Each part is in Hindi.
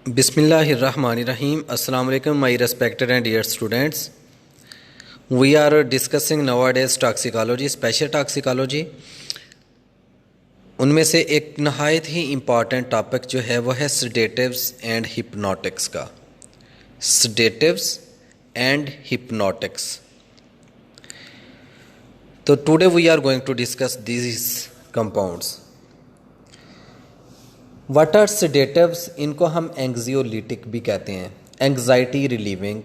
Bismillahirrahmanirrahim. Assalamu alaikum, my respected and dear students. We are discussing nowadays toxicology, special toxicology. उनमें से एक नहायत ही इम्पॉर्टेंट टॉपिक जो है वो है सेडेटिव्स एंड हिप्नोटिक्स का। Sedatives and hypnotics. तो today we are going to discuss these compounds. What are sedatives? इनको हम एंग्जियोलिटिक भी कहते हैं, anxiety relieving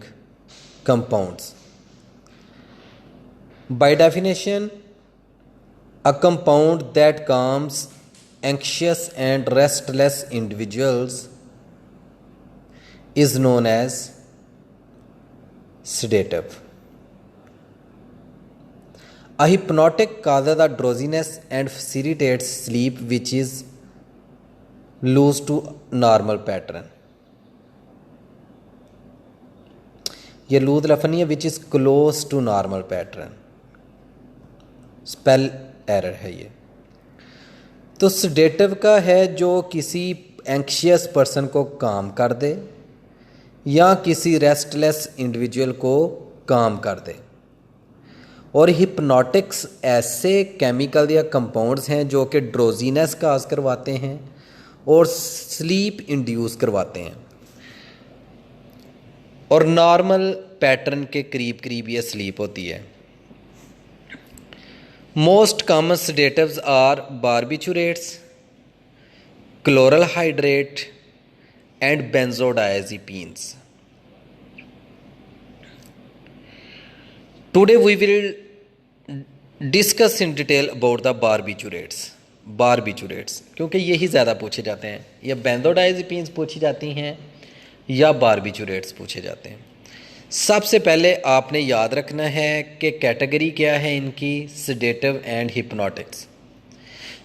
compounds. By definition, a compound that calms anxious and restless individuals is known as sedative. A hypnotic causes the drowsiness and facilitates sleep which is loose to normal pattern. ये लूज लफनी है, which is close to normal pattern. Spell error है ये। तो सेडेटिव का है जो किसी एंक्शियस पर्सन को काम कर दे या किसी रेस्टलेस इंडिविजुअल को काम कर दे। और हिप्नोटिक्स ऐसे केमिकल या कंपाउंड्स हैं जो कि ड्रोजीनेस काज करवाते हैं और स्लीप इंड्यूस करवाते हैं, और नॉर्मल पैटर्न के करीब करीब ये स्लीप होती है। Most common sedatives are barbiturates, chloral hydrate, and benzodiazepines. Today we will discuss in detail about the barbiturates. Barbiturates क्योंकि यही ज़्यादा पूछे जाते हैं, या benzodiazepines पूछी जाती हैं या barbiturates पूछे जाते हैं। सबसे पहले आपने याद रखना है कि कैटेगरी क्या है इनकी, सेडेटिव एंड हिप्नोटिक्स।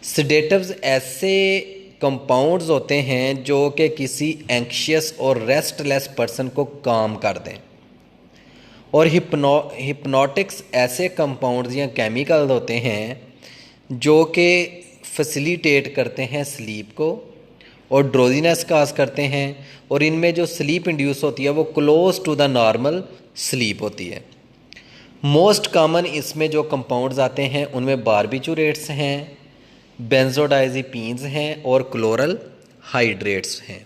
सेडेटिव्स ऐसे कंपाउंड्स होते हैं जो कि किसी एंक्शियस और रेस्टलेस पर्सन को काम कर दें, और हिप्नोटिक्स ऐसे कंपाउंड्स या केमिकल होते हैं जो कि फैसिलिटेट करते हैं स्लीप को और ड्रोजीनेस काज करते हैं, और इनमें जो स्लीप इंड्यूस होती है वो close to the normal sleep होती है। मोस्ट कॉमन इसमें जो कंपाउंड्स आते हैं उनमें बारबिचुरेट्स हैं, बेंजोडाइजेपीन्स हैं और क्लोरल हाइड्रेट्स हैं।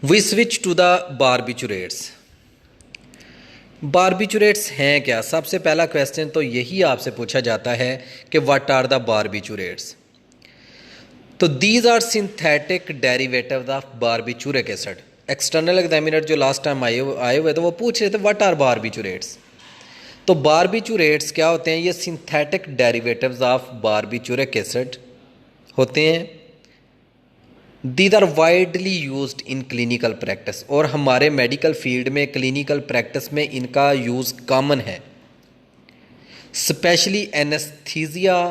We switch to the barbiturates. Barbiturates हैं क्या? सबसे पहला क्वेश्चन तो यही आपसे पूछा जाता है कि व्हाट आर द बारबिचुरेट्स। तो these are synthetic derivatives of barbituric acid. External examiner जो लास्ट टाइम आए हुए तो वो पूछ रहे थे व्हाट आर बारबिचूरेट्स। तो बारबिचूरेट्स क्या होते हैं? ये synthetic derivatives of barbituric acid होते हैं। These are widely used in clinical practice, और हमारे मेडिकल फील्ड में क्लिनिकल प्रैक्टिस में इनका यूज़ कॉमन है, स्पेशली एनेस्थीसिया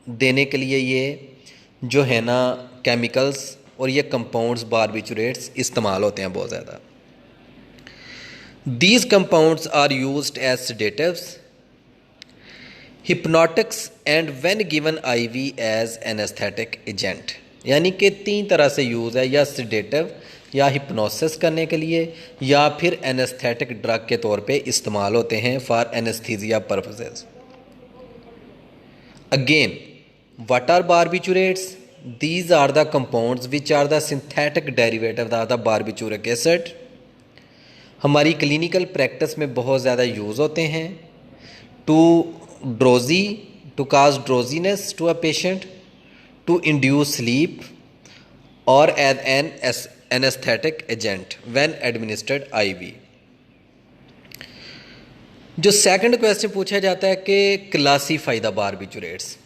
देने के लिए ये जो है ना केमिकल्स और ये कंपाउंड्स बारबिचुरेट्स इस्तेमाल होते हैं बहुत ज़्यादा। These compounds are used as sedatives, hypnotics and when given IV as anaesthetic agent. यानी कि तीन तरह से यूज़ है, या सेडेटिव या हिप्नोसिस करने के लिए, या फिर एनेस्थेटिक ड्रग के तौर पे इस्तेमाल होते हैं for anaesthesia purposes. Again, what are barbiturates? These are the compounds which are the synthetic derivative of the barbituric acid. हमारी क्लिनिकल प्रैक्टिस में बहुत ज़्यादा यूज़ होते हैं to cause drowsiness to a patient, to induce sleep, और as an anaesthetic agent when administered IV. जो सेकंड क्वेश्चन पूछा जाता है कि classify the barbiturates.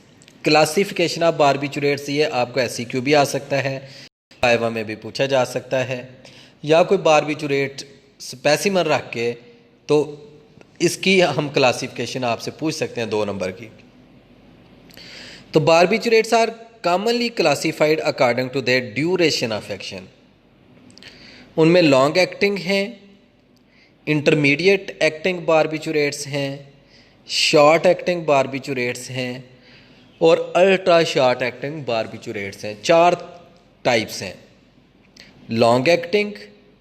Classification of barbiturates, ये आपको एससीक्यू भी आ सकता है, वाइवा में भी पूछा जा सकता है, या कोई बारबिचुरेट स्पेसिमन रख के तो इसकी हम क्लासिफिकेशन आपसे पूछ सकते हैं 2 नंबर की। तो barbiturates are commonly classified according to their duration of action. उनमें लॉन्ग एक्टिंग हैं, इंटरमीडिएट एक्टिंग बारबिचुरेट्स हैं, शॉर्ट एक्टिंग बारबिचुरेट्स हैं, और अल्ट्रा शॉर्ट एक्टिंग बारबिचुरेट्स हैं। 4 टाइप्स हैं। Long acting,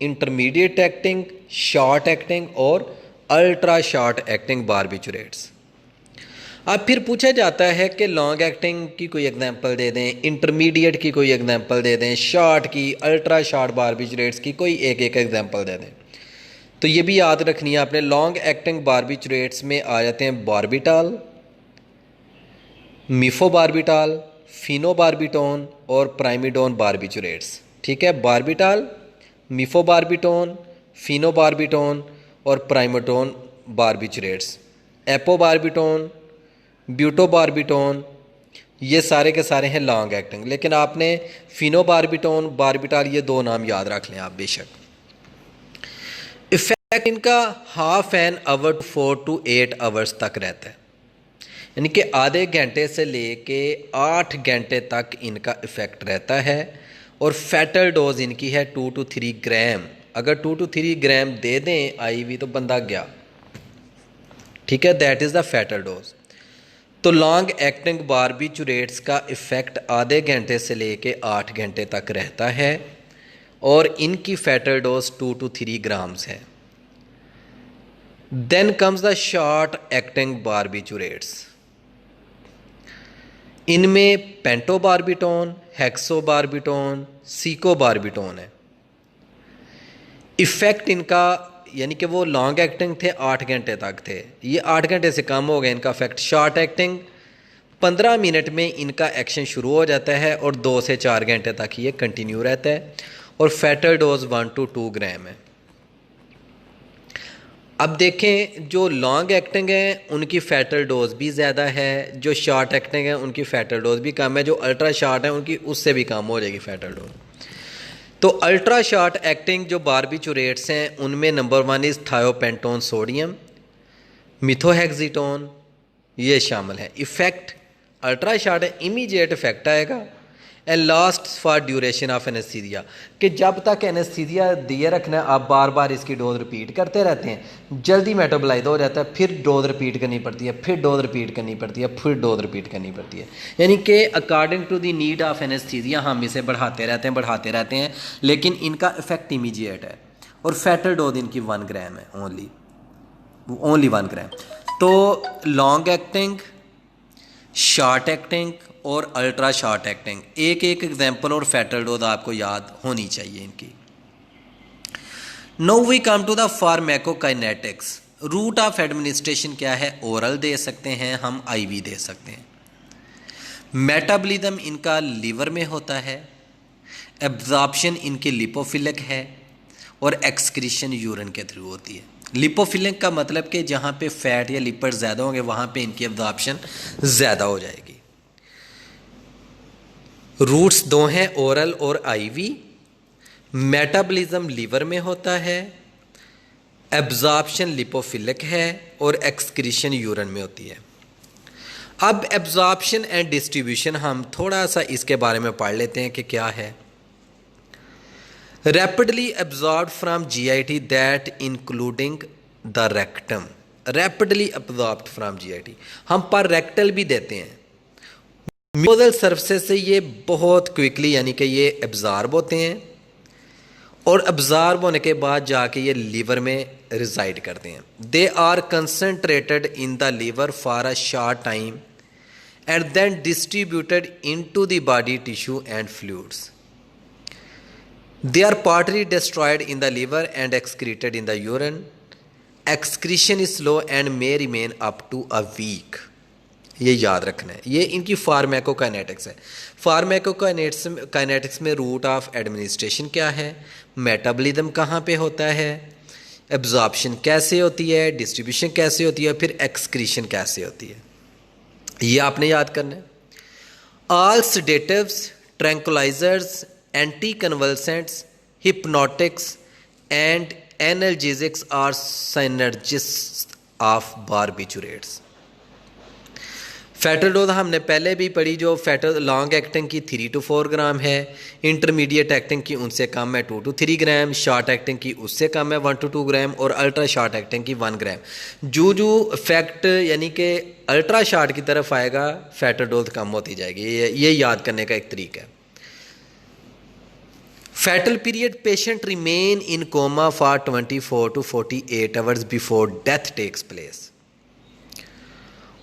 intermediate acting, short acting और अल्ट्रा शॉर्ट एक्टिंग बारबिचुरेट्स। अब फिर पूछा जाता है कि लॉन्ग एक्टिंग की कोई एग्जांपल दे दें, इंटरमीडिएट की कोई एग्जांपल दे दें, शॉर्ट की, अल्ट्रा शॉर्ट बारबिचुरेट्स की कोई एक एक एग्जांपल दे दें। तो ये भी याद रखनी है आपने। लॉन्ग एक्टिंग बारबिचुरेट्स में आ जाते हैं बारबिटाल, मिफोबारबिटाल, फिनोबारबिटोन और प्राइमिडोन बारबिचुरेट्स। ठीक है, बारबिटाल, मिफोबारबिटोन, फिनोबारबिटोन और प्राइमिडोन बारबिचुरेट्स। एपोबारबिटोन, ब्यूटोबारबिटोन, ये सारे के सारे हैं लॉन्ग एक्टिंग। लेकिन आपने फिनोबारबिटोन, बारबिटाल, ये दो नाम याद रख लें आप बेशक। इफेक्ट इनका half an hour to 4 to 8 hours तक रहता है, यानी कि आधे घंटे से लेके 8 घंटे तक इनका इफेक्ट रहता है। और फैटल डोज इनकी है 2 to 3 ग्राम। अगर 2 to 3 ग्राम दे दें आईवी तो बंदा गया। ठीक है, that is the fatal dose. तो लॉन्ग एक्टिंग बारबिचुरेट्स का इफेक्ट आधे घंटे से लेके 8 घंटे तक रहता है और इनकी फैटल डोज 2 to 3 ग्राम्स है। Then comes the short acting barbiturates. इनमें पेंटोबारबिटोन, हेक्सोबारबिटोन, सीकोबारबिटोन है। इफेक्ट इनका यानी कि वो लॉन्ग एक्टिंग थे 8 घंटे तक थे, ये 8 घंटे से कम हो गए इनका इफेक्ट। शॉर्ट एक्टिंग 15 मिनट में इनका एक्शन शुरू हो जाता है और 2 से 4 घंटे तक ये कंटिन्यू रहता है और फैटल डोज 1 to 2 ग्राम है। अब देखें, जो लॉन्ग एक्टिंग है उनकी फैटल डोज भी ज़्यादा है, जो शॉर्ट एक्टिंग है उनकी फैटल डोज भी कम है, जो अल्ट्रा शॉर्ट है उनकी उससे भी कम हो जाएगी फैटल डोज। तो अल्ट्रा शॉर्ट एक्टिंग जो बारबिचुरेट्स हैं उनमें नंबर 1 इज़ थायोपेंटोन सोडियम, मिथोहेक्सिटोन, ये शामिल है। इफेक्ट अल्ट्रा शॉर्ट है, इमीडिएट इफेक्ट आएगा and last for duration of anaesthesia, कि जब तक एनेस्थीसिया दिए रखना है आप बार बार इसकी डोज रिपीट करते रहते हैं, जल्दी मेटाबोलाइज हो जाता है, फिर डोज रिपीट करनी पड़ती है, फिर डोज रिपीट करनी पड़ती है, फिर डोज रिपीट करनी पड़ती है। यानी कि according to the need of anaesthesia हम इसे बढ़ाते रहते हैं, लेकिन इनका इफेक्ट इमीडिएट है और फैटल डोज इनकी 1 ग्राम है, ओनली 1 ग्राम। तो लॉन्ग एक्टिंग, शॉर्ट एक्टिंग और अल्ट्रा शॉर्ट एक्टिंग, एक एक एग्जाम्पल और फैटल डोज आपको याद होनी चाहिए इनकी। Now we come to the pharmacokinetics. Route of administration क्या है? ओरल दे सकते हैं हम, आईवी दे सकते हैं। मेटाबॉलिज्म इनका लीवर में होता है, एब्जॉर्प्शन इनकी लिपोफिलिक है और एक्सक्रीशन यूरिन के थ्रू होती है। लिपोफिलिक का मतलब कि जहाँ पे फैट या लिपिड ज़्यादा होंगे वहाँ पे इनकी एब्जॉर्प्शन ज़्यादा हो जाएगी। रूट्स 2 हैं, ओरल और आईवी। मेटाबॉलिज्म लीवर में होता है, एब्जॉर्प्शन लिपोफिलिक है और एक्सक्रीशन यूरिन में होती है। अब एब्जॉर्प्शन एंड डिस्ट्रीब्यूशन हम थोड़ा सा इसके बारे में पढ़ लेते हैं कि क्या है। Rapidly absorb from GIT that including the rectum. Rapidly absorb from GIT, हम पर रेक्टल भी देते हैं। म्यूकोजल सर्फेस से ये बहुत क्विकली यानी कि ये एब्जॉर्ब होते हैं और एब्जॉर्ब होने के बाद जाके ये लीवर में रिजाइड करते हैं। They are concentrated in the liver for a short time and then distributed into the body tissue and fluids. They are partly destroyed in the liver and excreted in the urine. Excretion is slow and may remain up to a week. ये याद रखना है, ये इनकी फार्माकोकाइनेटिक्स है। फार्माकोकाइनेटिक्स में रूट ऑफ एडमिनिस्ट्रेशन क्या है, मेटाबॉलिज्म कहाँ पे होता है, एब्जॉर्प्शन कैसे होती है, डिस्ट्रीब्यूशन कैसे होती है, फिर एक्सक्रीशन कैसे होती है, ये आपने याद करना है। All sedatives, tranquillisers, anticonvulsants, hypnotics and analgesics are synergists of barbiturates. Fatal dose हमने पहले भी पढ़ी, जो फैटल लॉन्ग एक्टिंग की 3 to 4 ग्राम है, इंटरमीडिएट एक्टिंग की उनसे कम है 2 to 3 ग्राम, शॉर्ट एक्टिंग की उससे कम है 1 to 2 ग्राम और अल्ट्रा शॉर्ट एक्टिंग की 1 ग्राम। जो इफेक्ट यानी कि अल्ट्रा शॉर्ट की तरफ आएगा फैटल डोज कम होती जाएगी। ये याद करने का एक तरीका है। Fatal period, patient remain in coma for 24 to 48 hours before death takes place.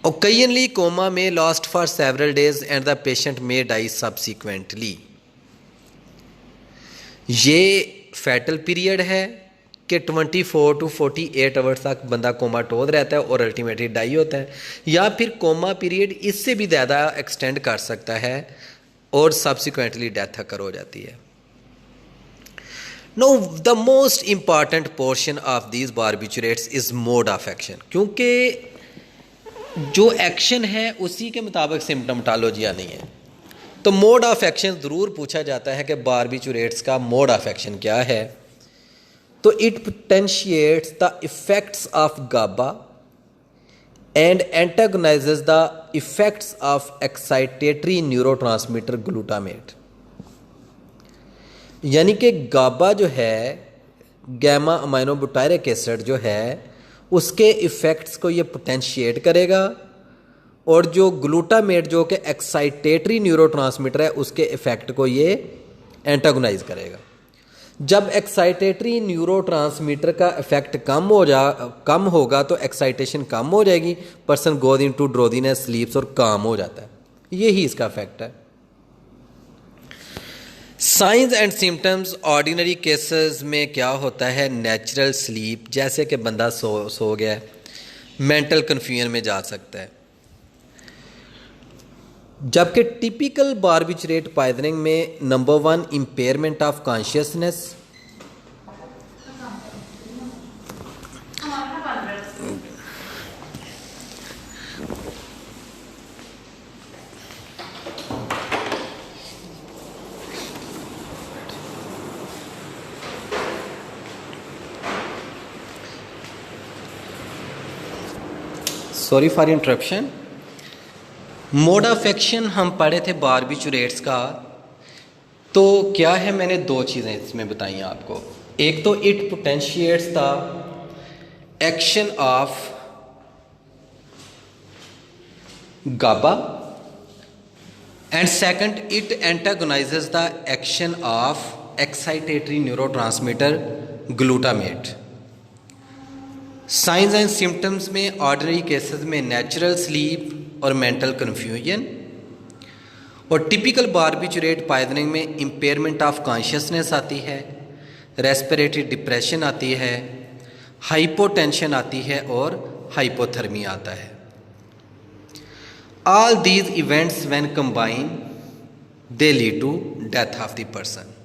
Occasionally coma may last for several days and the patient may die subsequently. ये फैटल पीरियड है कि 24 टू 48 आवर्स तक बंदा कोमाटोज रहता है और अल्टीमेटली डाई होता है, या फिर कोमा पीरियड इससे भी ज़्यादा एक्सटेंड कर सकता है और सब्सिक्वेंटली डेथ अकर हो जाती है। Know the most important portion of these barbiturates is mode of action, क्योंकि जो एक्शन है उसी के मुताबिक सिम्टमटोलॉजी नहीं है। तो मोड ऑफ एक्शन ज़रूर पूछा जाता है कि बारबिचुरेट्स का मोड ऑफ एक्शन क्या है। तो it potentiates the effects of GABA and antagonises the effects of excitatory neurotransmitter glutamate. यानी कि गाबा जो है, गैमा अमाइनोबुटायरिक एसिड जो है, उसके इफ़ेक्ट्स को ये पोटेंशिएट करेगा, और जो ग्लूटामेट जो कि एक्साइटेटरी न्यूरोट्रांसमीटर है उसके इफ़ेक्ट को ये एंटागोनाइज करेगा। जब एक्साइटेटरी न्यूरोट्रांसमीटर का इफ़ेक्ट कम होगा तो एक्साइटेशन कम हो जाएगी, पर्सन गोज इनटू ड्रोजीनेस, स्लीप्स और काम हो जाता है। यही इसका इफेक्ट है। Science and symptoms ordinary cases में क्या होता है, नेचुरल स्लीप, जैसे कि बंदा सो गया है, मेंटल कन्फ्यूजन में जा सकता है। जबकि टिपिकल बारबिचुरेट पॉइजनिंग में number 1 impairment of consciousness, sorry for interruption. Mode of action हम पढ़े थे बारबिचुरेट्स का, तो क्या है, मैंने 2 चीज़ें इसमें बताई आपको। एक तो it potentiates the action of GABA and second it antagonises the action of excitatory neurotransmitter glutamate. Signs and symptoms में ऑर्डिनरी केसेस में नेचुरल स्लीप और मेंटल कन्फ्यूजन, और टिपिकल बारबिचुरेट पॉइजनिंग में इम्पेयरमेंट ऑफ कॉन्शियसनेस आती है, रेस्पिरेटरी डिप्रेशन आती है, हाइपोटेंशन आती है और हाइपोथर्मिया आता है। All these events when combine they lead to death of the person.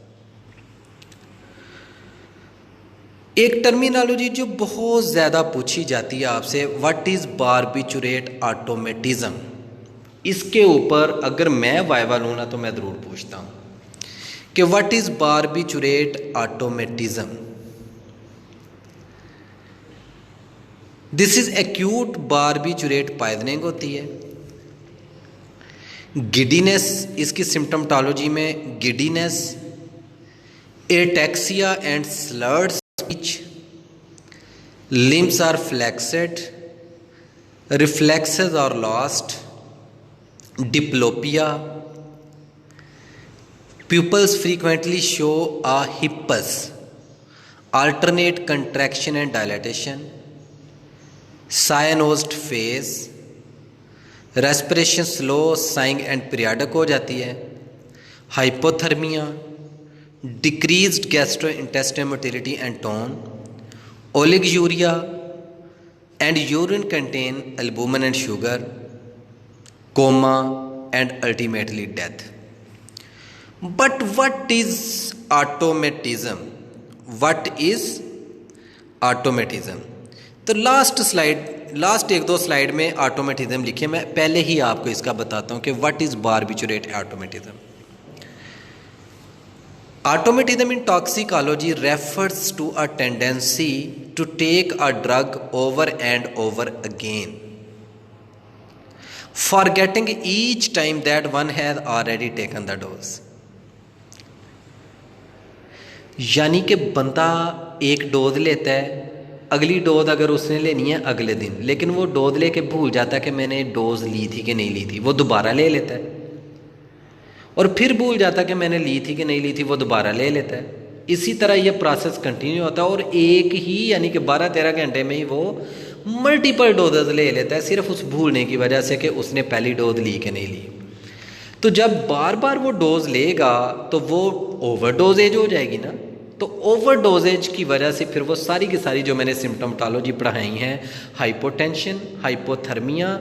एक टर्मिनोलॉजी जो बहुत ज़्यादा पूछी जाती है आपसे, व्हाट इज़ बारबिचुरेट ऑटोमेटिज्म। इसके ऊपर अगर मैं वाइवा लूँ ना तो मैं ज़रूर पूछता हूँ कि what is barbiturate automatism. This is acute barbiturate poisoning होती है। गिडीनेस, इसकी सिम्टमटोलॉजी में giddiness, ataxia and slurred speech, limbs are flexed, reflexes are lost, diplopia, pupils frequently show a hippus, alternate contraction and dilatation, cyanosed face, respiration slow, sighing and periodic हो जाती है, hypothermia, decreased gastrointestinal motility and tone, oliguria and urine contain albumin and sugar, coma and ultimately death. But what is automatism? What is automatism? तो लास्ट 1-2 स्लाइड में ऑटोमेटिज्म लिखे, मैं पहले ही आपको इसका बताता हूँ कि what is barbiturate automatism. Automatism in toxicology refers to a tendency to take a drug over and over again, forgetting each time that one has already taken the dose. यानी कि बंदा एक डोज लेता है, अगली डोज अगर उसने लेनी है अगले दिन, लेकिन वो डोज लेके भूल जाता है कि मैंने डोज ली थी कि नहीं ली थी, वो दोबारा ले लेता है। और फिर भूल जाता कि मैंने ली थी कि नहीं ली थी, वो दोबारा ले लेता है। इसी तरह ये प्रोसेस कंटिन्यू होता है और एक ही यानी कि 12-13 घंटे में ही वो मल्टीपल डोजेज ले लेता है, सिर्फ उस भूलने की वजह से कि उसने पहली डोज ली कि नहीं ली। तो जब बार बार वो डोज लेगा तो वो ओवरडोजेज हो जाएगी ना। तो ओवरडोजेज की वजह से फिर वो सारी की सारी जो मैंने सिम्टोमेटोलॉजी पढ़ाई हैं, hypotension, hypothermia,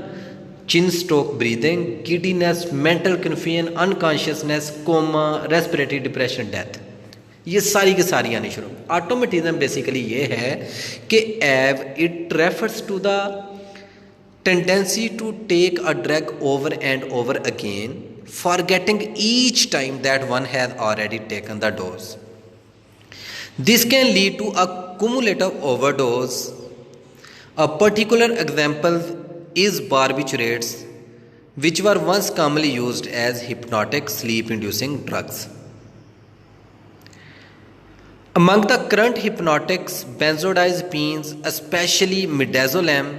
Cheyne Stokes breathing, giddiness, mental confusion, unconsciousness, coma, respiratory depression, death, ये सारी की सारी आनी शुरू। ऑटोमेटिज्म बेसिकली ये है कि एव it refers to the tendency to take a drug over and over again, forgetting each time that one has already taken the dose. This can lead to a cumulative overdose. A particular example is barbiturates, which were once commonly used as hypnotic sleep-inducing drugs. Among the current hypnotics, benzodiazepines, especially midazolam,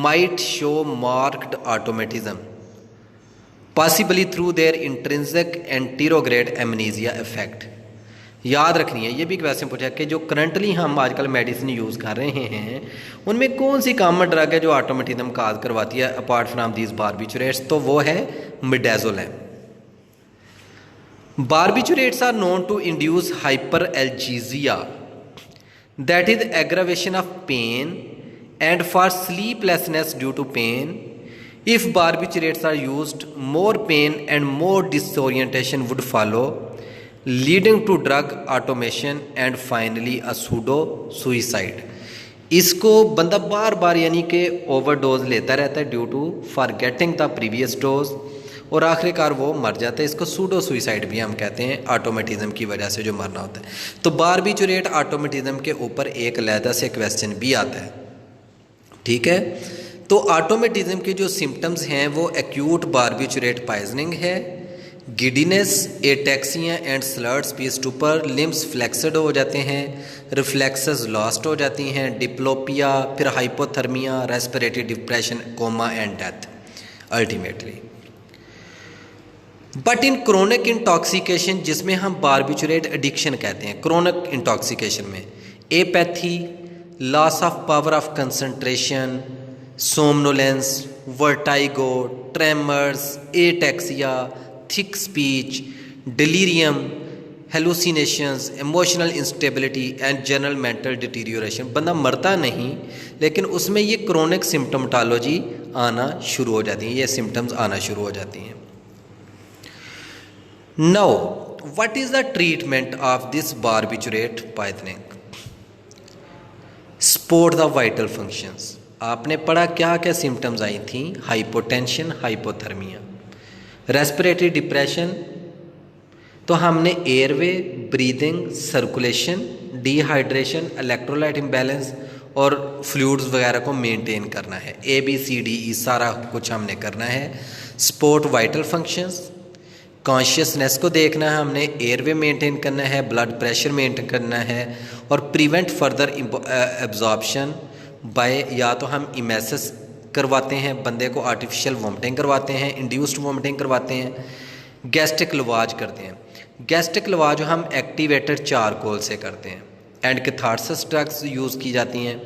might show marked automatism, possibly through their intrinsic anterograde amnesia effect. याद रखनी है, ये भी क्वेश्चन पूछा कि जो करंटली हम आजकल मेडिसिन यूज़ कर रहे हैं उनमें कौन सी कॉमन ड्रग है जो ऑटोमेटिज्म काज करवाती है अपार्ट फ्राम दीज बारबिचुरेट्स, तो वो है midazolam. Barbiturates are known to induce hyperalgesia, that is aggravation of pain, and for sleeplessness due to pain. If barbiturates are used, more pain and more disorientation would follow, leading to drug automation and finally a pseudo suicide. इसको बंदा बार बार यानी कि ओवरडोज लेता रहता है due to forgetting the previous dose, और आखिरकार वो मर जाता है। इसको सूडो सुइसाइड भी हम कहते हैं, ऑटोमेटिज्म की वजह से जो मरना होता है। तो बारबिचुरेट ऑटोमेटिज्म के ऊपर एक अलहदा से क्वेश्चन भी आता है, ठीक है। तो ऑटोमेटिज्म के जो सिम्टम्स हैं वो एक्यूट बारबिचुरेट पॉइजनिंग है, giddiness, ataxia and slurred speech, stupor, limbs flexed हो जाते हैं, रिफ्लेक्सेस लॉस्ट हो जाती हैं, डिप्लोपिया, फिर hypothermia, respiratory depression, coma and death ultimately. But in chronic intoxication, जिसमें हम बारबिचुरेट एडिक्शन कहते हैं, क्रोनिक इंटॉक्सिकेशन में apathy, loss of power of concentration, somnolence, vertigo, tremors, ataxia, thick speech, delirium, hallucinations, emotional instability and general mental deterioration. बंदा मरता नहीं लेकिन उसमें ये क्रोनिक सिम्टोमेटोलॉजी आना शुरू हो जाती है, ये सिम्टम्स आना शुरू हो जाती हैं। Now what is the treatment of this barbiturate poisoning? Support the vital functions. आपने पढ़ा क्या क्या सिम्टम्स आई थी? हाइपोटेंशन, हाइपोथर्मिया, रेस्पिरेटरी डिप्रेशन, तो हमने airway, breathing, circulation, dehydration, electrolyte imbalance और फ्लूइड्स वगैरह को मेंटेन करना है। ABCDE सारा कुछ हमने करना है। सपोर्ट वाइटल फंक्शंस, कॉन्शियसनेस को देखना है हमने, एयरवे मेंटेन करना है, ब्लड प्रेशर मेंटेन करना है, और प्रिवेंट फर्दर एब्जॉर्प्शन बाय, या तो हम इमेसिस करवाते हैं, बंदे को आर्टिफिशियल वॉमिटिंग करवाते हैं, इंड्यूस्ड वॉमिटिंग करवाते हैं, गैस्ट्रिक लवाज करते हैं। गैस्ट्रिक लवाज हम एक्टिवेटेड चारकोल से करते हैं, एंड कैथारसिस ड्रग्स यूज़ की जाती हैं,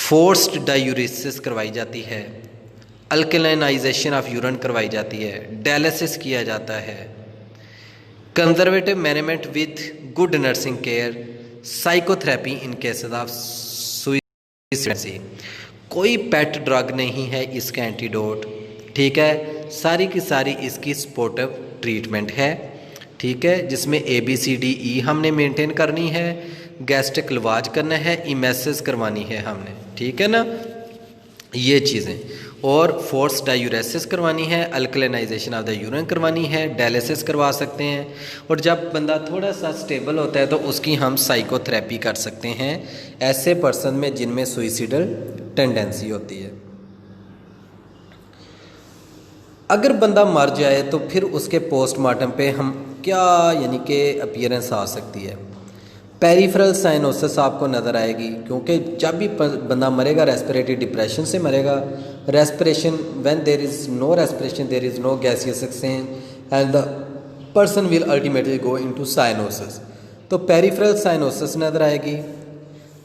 फोर्स्ड डायूरेसिस करवाई जाती है, अल्कलाइनाइजेशन ऑफ यूरिन करवाई जाती है, डायलिसिस किया जाता है, conservative management with good nursing care, psychotherapy in cases of suicide. कोई पेट ड्रग नहीं है इसका एंटीडोट, ठीक है। सारी की सारी इसकी सपोर्टिव ट्रीटमेंट है, ठीक है, जिसमें ABCDE हमने मेंटेन करनी है, गैस्ट्रिक लवाज करना है, इमेसिस करवानी है हमने, ठीक है ना, ये चीज़ें, और फोर्स डायूरेसिस करवानी है, अल्कलाइनाइजेशन ऑफ द यूरिन करवानी है, डायलिसिस करवा सकते हैं, और जब बंदा थोड़ा सा स्टेबल होता है तो उसकी हम साइकोथेरेपी कर सकते हैं ऐसे पर्सन में जिनमें सुइसाइडल टेंडेंसी होती है। अगर बंदा मर जाए तो फिर उसके पोस्टमार्टम पे हम क्या यानी कि अपीयरेंस आ सकती है? पेरिफेरल साइनोसिस आपको नज़र आएगी, क्योंकि जब भी बंदा मरेगा रेस्पिरेटरी डिप्रेशन से मरेगा। Respiration, when there is no respiration there is no gaseous exchange, and the person will ultimately go into cyanosis. तो पेरिफेरल साइनोसिस नज़र आएगी।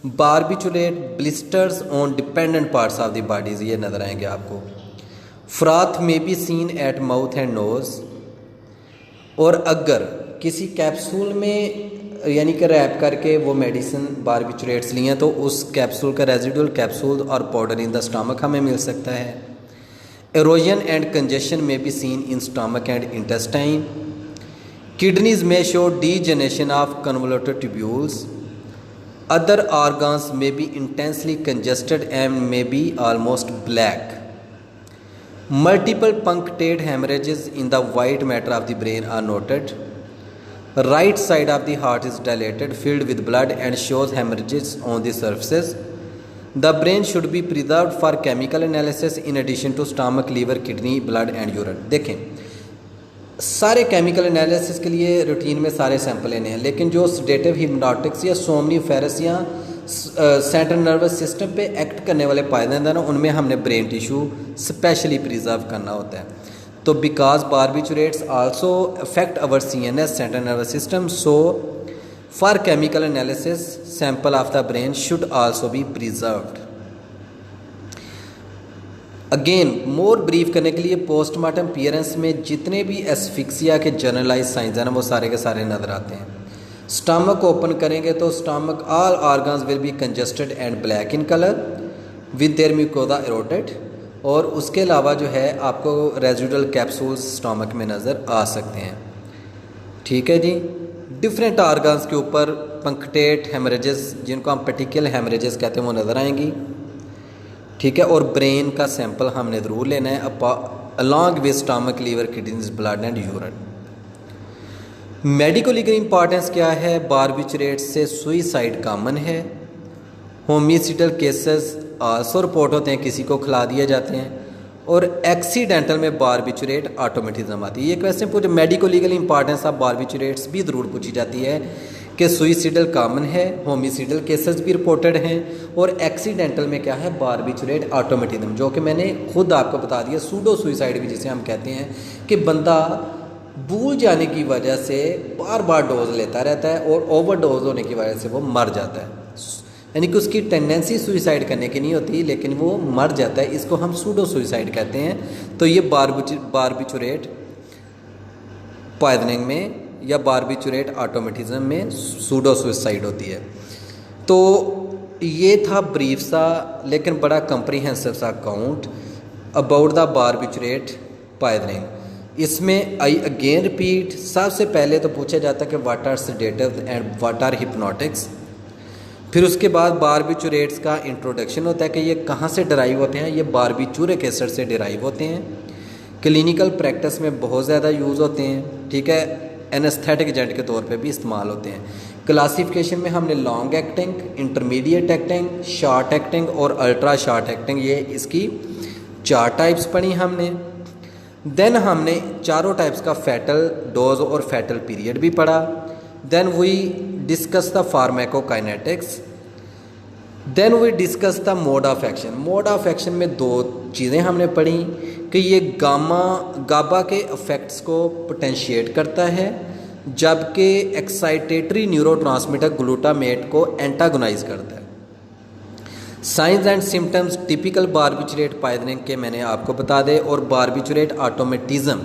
Barbiturate blisters on dependent parts of the bodies ये नज़र आएंगे आपको। फ्रॉथ में be seen at mouth and nose. और अगर किसी कैप्सूल में यानी कि रैप करके वो मेडिसिन बारबिचुरेट्स लिए हैं तो उस कैप्सूल का रेजिडुअल कैप्सूल और पाउडर इन द स्टमक हमें मिल सकता है। एरोजन एंड कंजेशन में be seen in stomach and intestine. Kidneys में show degeneration of convoluted tubules. Other organs may be intensely congested and may be almost black. Multiple punctate hemorrhages in the white matter of the brain are noted. Right side of the heart is dilated, filled with blood and shows hemorrhages on the surfaces. The brain should be preserved for chemical analysis in addition to stomach, liver, kidney, blood and urine. देखें सारे केमिकल एनालिसिस के लिए रूटीन में सारे सैंपल लेने हैं, लेकिन जो सेडेटिव हिप्नोटिक्स या सोमनीफेरस या सेंट्रल नर्वस सिस्टम पे एक्ट करने वाले पायदान ना उनमें हमने ब्रेन टिश्यू स्पेशली प्रिजर्व करना होता है। तो because barbiturates also affect our CNS central nervous system, so for chemical analysis sample of the brain should also be preserved. Again more brief करने के लिए पोस्टमार्टम अपीयरेंस में जितने भी एस्फिक्सिया के जनरलाइज साइंस हैं ना वो सारे के सारे नज़र आते हैं। स्टमक ओपन करेंगे तो stomach all organs will be congested and black in colour with their mucosa eroded. और उसके अलावा जो है आपको रेजिडुअल कैप्सूल्स स्टमक में नज़र आ सकते हैं। ठीक है जी। डिफरेंट ऑर्गन्स के ऊपर पंक्टेट हेमरेजेस जिनको हम पेटिकल हेमरेजेस कहते हैं वो नज़र आएंगी। ठीक है। और ब्रेन का सैंपल हमने ज़रूर लेना है along with stomach, liver, kidneys, blood and urine. Medico legal importance क्या है? बारबिचुरेट से सुइसाइड कॉमन है। होमिसाइडल केसेस आल्सो रिपोर्ट होते हैं, किसी को खिला दिए जाते हैं। और एक्सीडेंटल में बारबिचुरेट ऑटोमेटिज्म आती है। ये क्वेश्चन पूछे medico legal importance of barbiturates भी ज़रूर पूछी जाती है कि सुइसाइडल कॉमन है, होमिसाइडल केसेस भी रिपोर्टेड हैं। और एक्सीडेंटल में क्या है? बारबिचुरेट ऑटोमेटिज्म, जो कि मैंने खुद आपको बता दिया। सूडो सुइसाइड भी जिसे हम कहते हैं कि बंदा भूल जाने की वजह से बार बार डोज लेता रहता है और ओवरडोज होने की वजह से वो मर जाता है। यानी कि उसकी टेंडेंसी सुइसाइड करने की नहीं होती लेकिन वो मर जाता है। इसको हम सूडो सुइसाइड कहते हैं। तो ये बारबिचुरेट पॉइजनिंग में या बारबिचुरेट ऑटोमेटिज्म में सूडो सुइसाइड होती है। तो ये था ब्रीफ सा लेकिन बड़ा कंप्रीहेंसिव सा account about the barbiturate poisoning. इसमें आई अगेन रिपीट, सबसे पहले तो पूछा जाता है कि what are sedative and what are hypnotics. फिर उसके बाद बारबिचुरेट्स का इंट्रोडक्शन होता है कि ये कहाँ से डिराइव होते हैं। ये बारबिचुरिक एसिड से डिराइव होते हैं। क्लिनिकल प्रैक्टिस में बहुत ज़्यादा यूज़ होते हैं। ठीक है। एनेस्थेटिक एजेंट के तौर पे भी इस्तेमाल होते हैं। क्लासिफिकेशन में हमने long acting, intermediate acting, short acting और अल्ट्रा शॉर्ट एक्टिंग, ये इसकी 4 टाइप्स पढ़ी हमने। देन हमने चारों टाइप्स का फैटल डोज और फैटल पीरियड भी पढ़ा। Then we discuss the pharmacokinetics. Then we discuss the mode of action. Mode of action में 2 चीज़ें हमने पढ़ी कि ये गाबा के इफ़ेक्ट्स को पोटेंशिएट करता है जबकि एक्साइटेटरी न्यूरोट्रांसमीटर ग्लूटामेट को एंटागोनाइज करता है। Science and symptoms typical barbiturate poisoning के मैंने आपको बता दे और बारबिचुरेट ऑटोमेटिज्म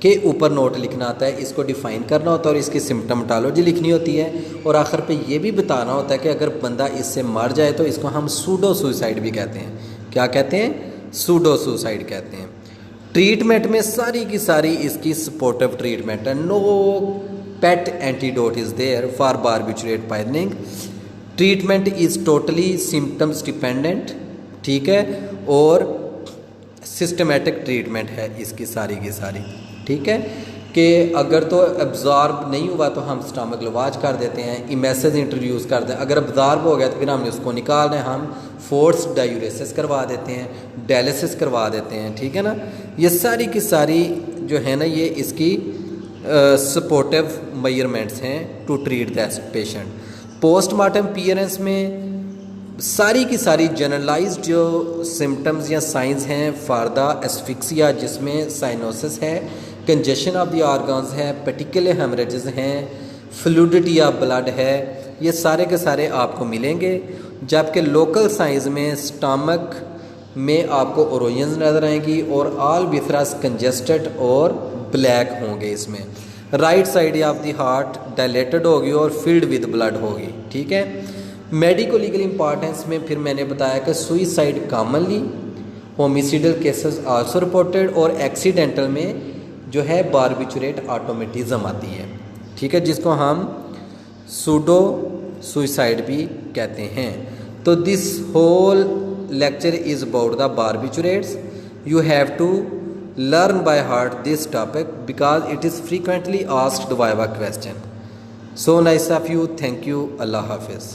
के ऊपर नोट लिखना आता है, इसको डिफ़ाइन करना होता है और इसकी सिम्टमटोलॉजी लिखनी होती है। और आखिर पे ये भी बताना होता है कि अगर बंदा इससे मर जाए तो इसको हम सूडो सुसाइड भी कहते हैं। क्या कहते हैं? सूडो सुसाइड कहते हैं। ट्रीटमेंट में सारी की सारी इसकी सपोर्टिव ट्रीटमेंट है। No pet antidote is there for barbiturate poisoning. Treatment is totally symptoms dependent. ठीक है। और सिस्टमेटिक ट्रीटमेंट है इसकी सारी की सारी। ठीक है। कि अगर तो एब्जॉर्ब नहीं हुआ तो हम स्टमक लवाज कर देते हैं, इमेसेज इंट्रोड्यूस कर दें। अगर एब्जॉर्ब हो गया तो फिर हमने उसको निकालना है, हम फोर्स डायूरेसिस करवा देते हैं, डायलिसिस करवा देते हैं। ठीक है ना। ये सारी की सारी जो है ना ये इसकी सपोर्टिव मेजरमेंट्स हैं to treat that patient. Postmortem appearance में सारी की सारी जनरलाइज्ड जो सिम्टम्स या साइंस हैं फॉर द एस्फिक्सिया जिसमें साइनोसिस है कंजेशन ऑफ द ऑर्गन्स है, पर्टिकुलर हेमरेजेस हैं, फ्लूडिटी ऑफ ब्लड है, ये सारे के सारे आपको मिलेंगे। जबकि लोकल साइंस में स्टमक में आपको ओरोजन्स नज़र आएंगी और ऑल विथरास कंजेस्टेड और ब्लैक होंगे। इसमें right side of the heart dilated होगी और फिल्ड विद ब्लड होगी। ठीक है। मेडिको लीगल इंपॉर्टेंस में फिर मैंने बताया कि suicide commonly, homicidal cases also reported, और एक्सीडेंटल में जो है बारबिचुरेट ऑटोमेटिज्म आती है। ठीक है, जिसको हम सूडो सुइसाइड भी कहते हैं। तो this whole lecture is about the barbiturates. You have to learn by heart this topic because it is frequently asked viva question. So nice of you. Thank you. Allah Hafiz.